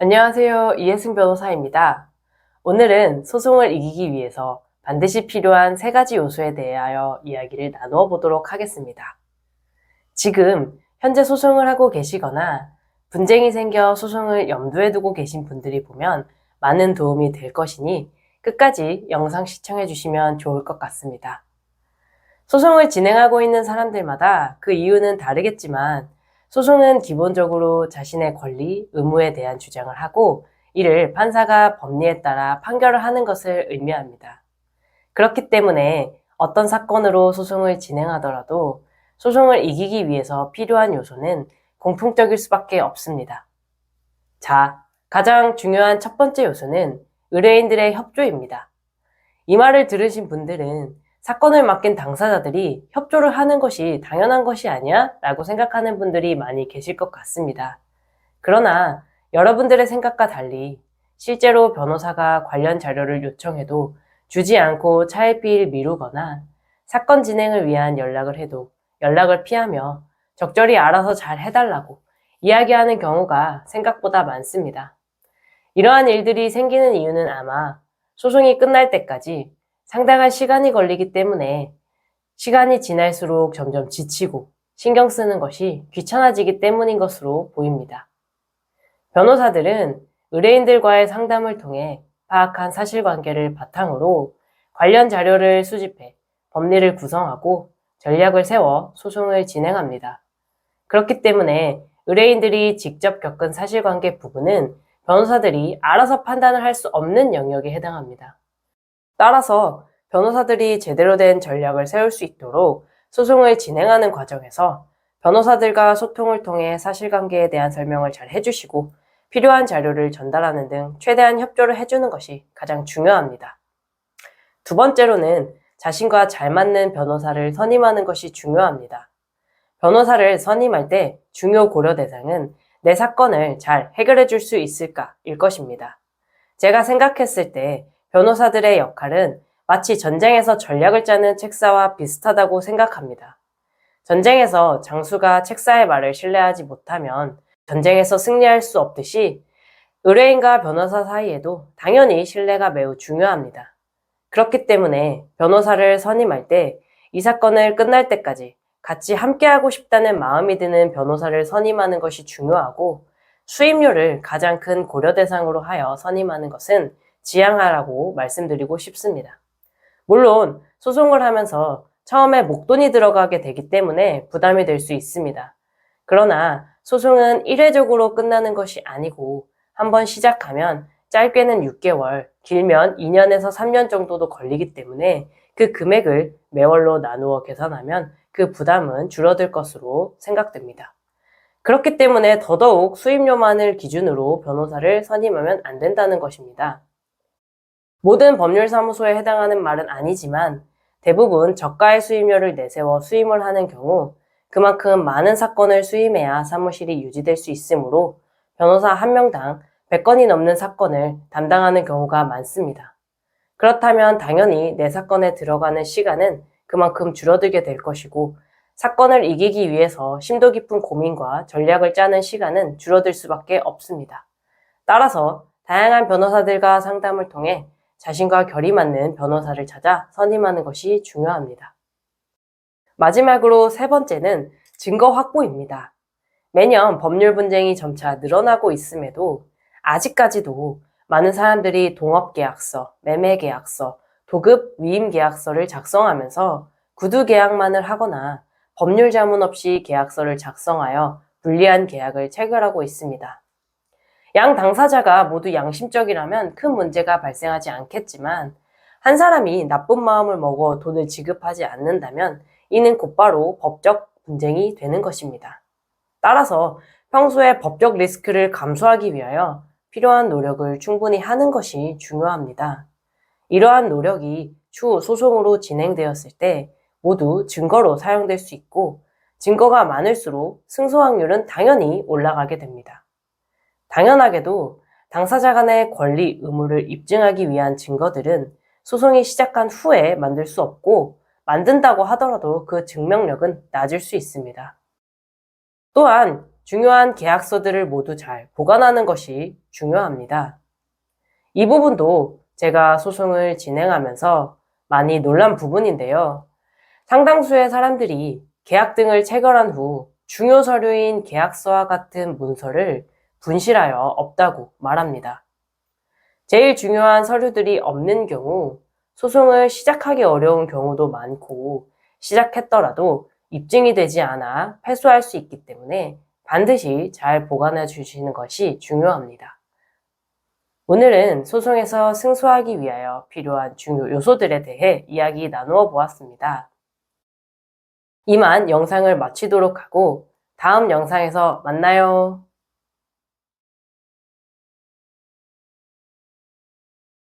안녕하세요. 이혜승 변호사입니다. 오늘은 소송을 이기기 위해서 반드시 필요한 3가지 요소에 대하여 이야기를 나누어 보도록 하겠습니다. 지금 현재 소송을 하고 계시거나 분쟁이 생겨 소송을 염두에 두고 계신 분들이 보면 많은 도움이 될 것이니 끝까지 영상 시청해 주시면 좋을 것 같습니다. 소송을 진행하고 있는 사람들마다 그 이유는 다르겠지만 소송은 기본적으로 자신의 권리, 의무에 대한 주장을 하고 이를 판사가 법리에 따라 판결을 하는 것을 의미합니다. 그렇기 때문에 어떤 사건으로 소송을 진행하더라도 소송을 이기기 위해서 필요한 요소는 공통적일 수밖에 없습니다. 자, 가장 중요한 첫 번째 요소는 의뢰인들의 협조입니다. 이 말을 들으신 분들은 사건을 맡긴 당사자들이 협조를 하는 것이 당연한 것이 아니야? 라고 생각하는 분들이 많이 계실 것 같습니다. 그러나 여러분들의 생각과 달리 실제로 변호사가 관련 자료를 요청해도 주지 않고 차일피일 미루거나 사건 진행을 위한 연락을 해도 연락을 피하며 적절히 알아서 잘 해달라고 이야기하는 경우가 생각보다 많습니다. 이러한 일들이 생기는 이유는 아마 소송이 끝날 때까지 상당한 시간이 걸리기 때문에 시간이 지날수록 점점 지치고 신경 쓰는 것이 귀찮아지기 때문인 것으로 보입니다. 변호사들은 의뢰인들과의 상담을 통해 파악한 사실관계를 바탕으로 관련 자료를 수집해 법리를 구성하고 전략을 세워 소송을 진행합니다. 그렇기 때문에 의뢰인들이 직접 겪은 사실관계 부분은 변호사들이 알아서 판단을 할 수 없는 영역에 해당합니다. 따라서 변호사들이 제대로 된 전략을 세울 수 있도록 소송을 진행하는 과정에서 변호사들과 소통을 통해 사실관계에 대한 설명을 잘 해주시고 필요한 자료를 전달하는 등 최대한 협조를 해주는 것이 가장 중요합니다. 두 번째로는 자신과 잘 맞는 변호사를 선임하는 것이 중요합니다. 변호사를 선임할 때 중요 고려 대상은 내 사건을 잘 해결해 줄 수 있을까일 것입니다. 제가 생각했을 때 변호사들의 역할은 마치 전쟁에서 전략을 짜는 책사와 비슷하다고 생각합니다. 전쟁에서 장수가 책사의 말을 신뢰하지 못하면 전쟁에서 승리할 수 없듯이 의뢰인과 변호사 사이에도 당연히 신뢰가 매우 중요합니다. 그렇기 때문에 변호사를 선임할 때 이 사건을 끝날 때까지 같이 함께하고 싶다는 마음이 드는 변호사를 선임하는 것이 중요하고 수임료를 가장 큰 고려 대상으로 하여 선임하는 것은 지양하라고 말씀드리고 싶습니다. 물론 소송을 하면서 처음에 목돈이 들어가게 되기 때문에 부담이 될 수 있습니다. 그러나 소송은 일회적으로 끝나는 것이 아니고 한번 시작하면 짧게는 6개월, 길면 2년에서 3년 정도도 걸리기 때문에 그 금액을 매월로 나누어 계산하면 그 부담은 줄어들 것으로 생각됩니다. 그렇기 때문에 더더욱 수임료만을 기준으로 변호사를 선임하면 안 된다는 것입니다. 모든 법률사무소에 해당하는 말은 아니지만 대부분 저가의 수임료를 내세워 수임을 하는 경우 그만큼 많은 사건을 수임해야 사무실이 유지될 수 있으므로 변호사 1명당 100건이 넘는 사건을 담당하는 경우가 많습니다. 그렇다면 당연히 내 사건에 들어가는 시간은 그만큼 줄어들게 될 것이고 사건을 이기기 위해서 심도 깊은 고민과 전략을 짜는 시간은 줄어들 수밖에 없습니다. 따라서 다양한 변호사들과 상담을 통해 자신과 결이 맞는 변호사를 찾아 선임하는 것이 중요합니다. 마지막으로 3번째는 증거 확보입니다. 매년 법률 분쟁이 점차 늘어나고 있음에도 아직까지도 많은 사람들이 동업계약서, 매매계약서, 도급 위임계약서를 작성하면서 구두계약만을 하거나 법률 자문 없이 계약서를 작성하여 불리한 계약을 체결하고 있습니다. 양 당사자가 모두 양심적이라면 큰 문제가 발생하지 않겠지만 한 사람이 나쁜 마음을 먹어 돈을 지급하지 않는다면 이는 곧바로 법적 분쟁이 되는 것입니다. 따라서 평소에 법적 리스크를 감수하기 위하여 필요한 노력을 충분히 하는 것이 중요합니다. 이러한 노력이 추후 소송으로 진행되었을 때 모두 증거로 사용될 수 있고 증거가 많을수록 승소 확률은 당연히 올라가게 됩니다. 당연하게도 당사자 간의 권리, 의무를 입증하기 위한 증거들은 소송이 시작한 후에 만들 수 없고 만든다고 하더라도 그 증명력은 낮을 수 있습니다. 또한 중요한 계약서들을 모두 잘 보관하는 것이 중요합니다. 이 부분도 제가 소송을 진행하면서 많이 놀란 부분인데요. 상당수의 사람들이 계약 등을 체결한 후 중요 서류인 계약서와 같은 문서를 분실하여 없다고 말합니다. 제일 중요한 서류들이 없는 경우 소송을 시작하기 어려운 경우도 많고, 시작했더라도 입증이 되지 않아 패소할 수 있기 때문에 반드시 잘 보관해 주시는 것이 중요합니다. 오늘은 소송에서 승소하기 위하여 필요한 중요 요소들에 대해 이야기 나누어 보았습니다. 이만 영상을 마치도록 하고 다음 영상에서 만나요.